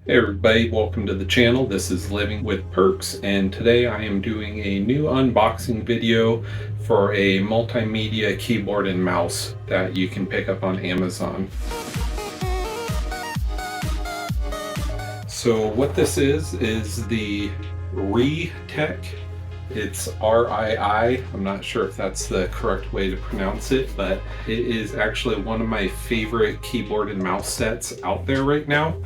Hey everybody, welcome to the channel. This is Living with Perks, and today I am doing a new unboxing video for a multimedia keyboard and mouse that you can pick up on Amazon. So what this is the RTEC. It's RII. I'm not sure if that's the correct way to pronounce it, but it is actually one of my favorite keyboard and mouse sets out there right now.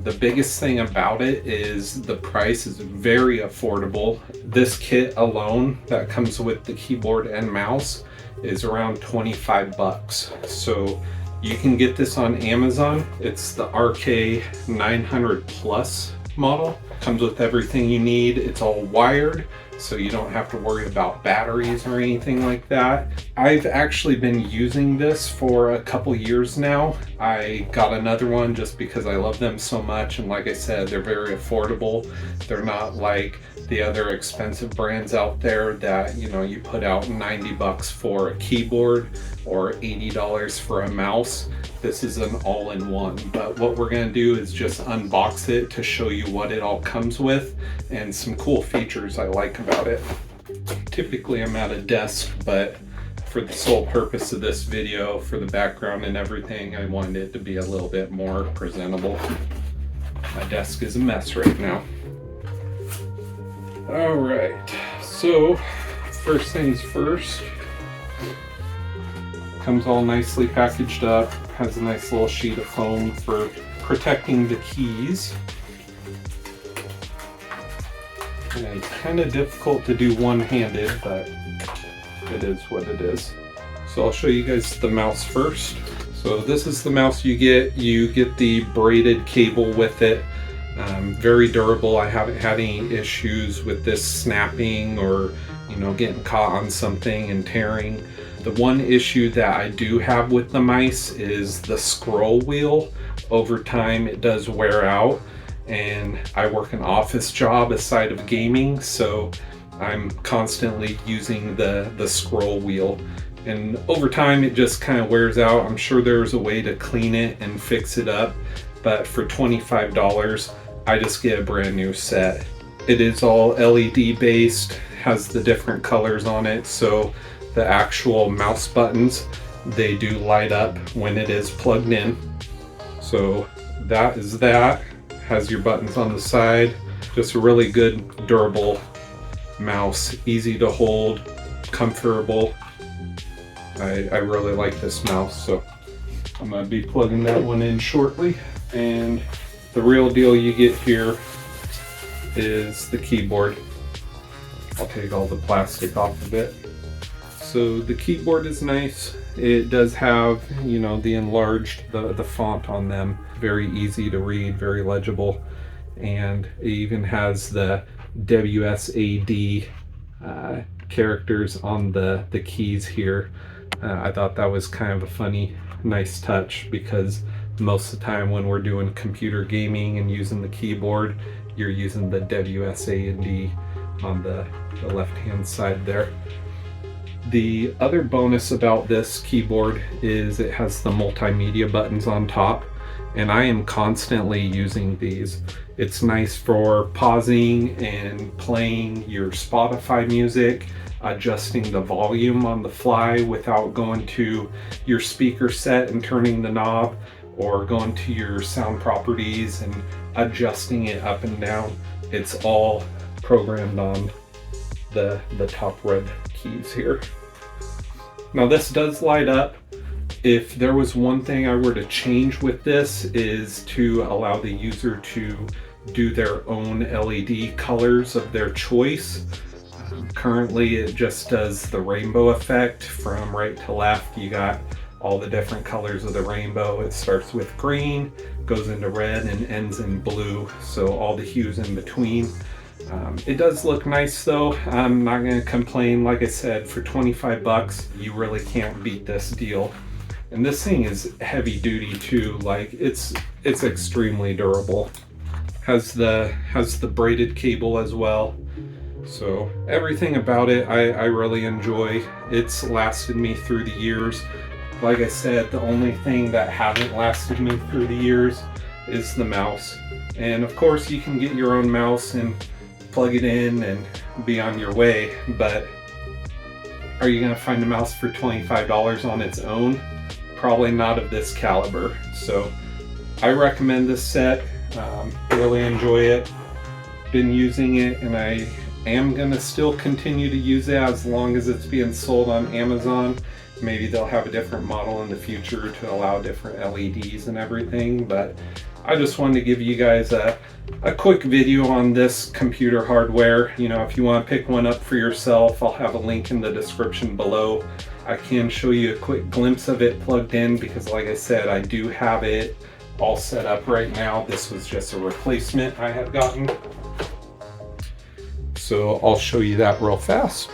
The biggest thing about it is the price is very affordable. This kit alone that comes with the keyboard and mouse is around 25 bucks. So you can get this on Amazon. It's the RK900 Plus model. Comes with everything you need. It's all wired, so you don't have to worry about batteries or anything like that. I've actually been using this for a couple years now. I got another one just because I love them so much, and like I said, they're very affordable. They're not like the other expensive brands out there that, you know, you put out 90 bucks for a keyboard or $80 for a mouse. This is an all-in-one, but what we're going to do is just unbox it to show you what it all comes with and some cool features I like about it. Typically I'm at a desk, but for the sole purpose of this video, for the background and everything, I wanted it to be a little bit more presentable. My desk is a mess right now. All right, so first things first, comes all nicely packaged up, has a nice little sheet of foam for protecting the keys. And it's kind of difficult to do one-handed, but it is what it is. So I'll show you guys the mouse first. So this is the mouse you get. You get the braided cable with it. Very durable. I haven't had any issues with this snapping or, you know, getting caught on something and tearing. The one issue that I do have with the mice is the scroll wheel. Over time it does wear out, and I work an office job aside of gaming, so I'm constantly using the scroll wheel, and over time it just kind of wears out. I'm sure there's a way to clean it and fix it up, but for $25 I just get a brand new set. It is all LED based, has the different colors on it, so the actual mouse buttons, they do light up when it is plugged in. So that is that. Has your buttons on the side. Just a really good durable mouse, easy to hold, comfortable. I really like this mouse, so I'm gonna be plugging that one in shortly. And the real deal you get here is the keyboard. I'll take all the plastic off of it. So the keyboard is nice. It does have, you know, the enlarged, the font on them. Very easy to read, very legible. And it even has the WSAD characters on the keys here. I thought that was kind of a funny, nice touch, because most of the time when we're doing computer gaming and using the keyboard, you're using the WSAD on the left-hand side there. The other bonus about this keyboard is it has the multimedia buttons on top, and I am constantly using these. It's nice for pausing and playing your Spotify music, adjusting the volume on the fly without going to your speaker set and turning the knob, or going to your sound properties and adjusting it up and down. It's all programmed on the top red keys here. Now this does light up. If there was one thing I were to change with this, is to allow the user to do their own LED colors of their choice. Currently it just does the rainbow effect from right to left. You got all the different colors of the rainbow. It starts with green, goes into red, and ends in blue, so all the hues in between. It does look nice though. I'm not going to complain. Like I said, for 25 bucks, you really can't beat this deal. And this thing is heavy duty too. Like it's extremely durable. Has the braided cable as well. So everything about it I really enjoy. It's lasted me through the years. Like I said, the only thing that hasn't lasted me through the years is the mouse. And of course you can get your own mouse and plug it in and be on your way, but are you going to find a mouse for $25 on its own? Probably not of this caliber. So I recommend this set. Really enjoy it. Been using it, and I am going to still continue to use it as long as it's being sold on Amazon. Maybe they'll have a different model in the future to allow different LEDs and everything, but I just wanted to give you guys a quick video on this computer hardware. You know, if you want to pick one up for yourself, I'll have a link in the description below. I can show you a quick glimpse of it plugged in because, like I said, I do have it all set up right now. This was just a replacement I had gotten. So I'll show you that real fast.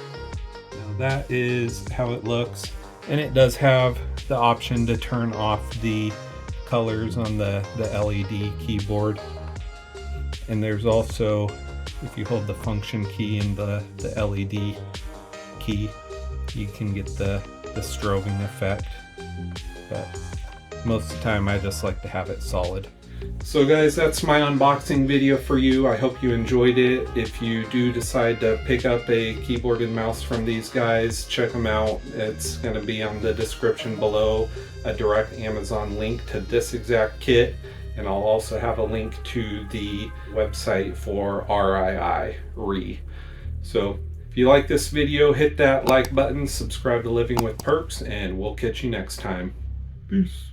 Now that is how it looks. And it does have the option to turn off the colors on the LED keyboard. And there's also, if you hold the function key and the LED key, you can get the strobing effect. But most of the time I just like to have it solid. So guys, that's my unboxing video for you. I hope you enjoyed it. If you do decide to pick up a keyboard and mouse from these guys, check them out. It's going to be on the description below, a direct Amazon link to this exact kit, and I'll also have a link to the website for RII. So if you like this video, hit that like button, subscribe to Living with Perks, and we'll catch you next time. Peace.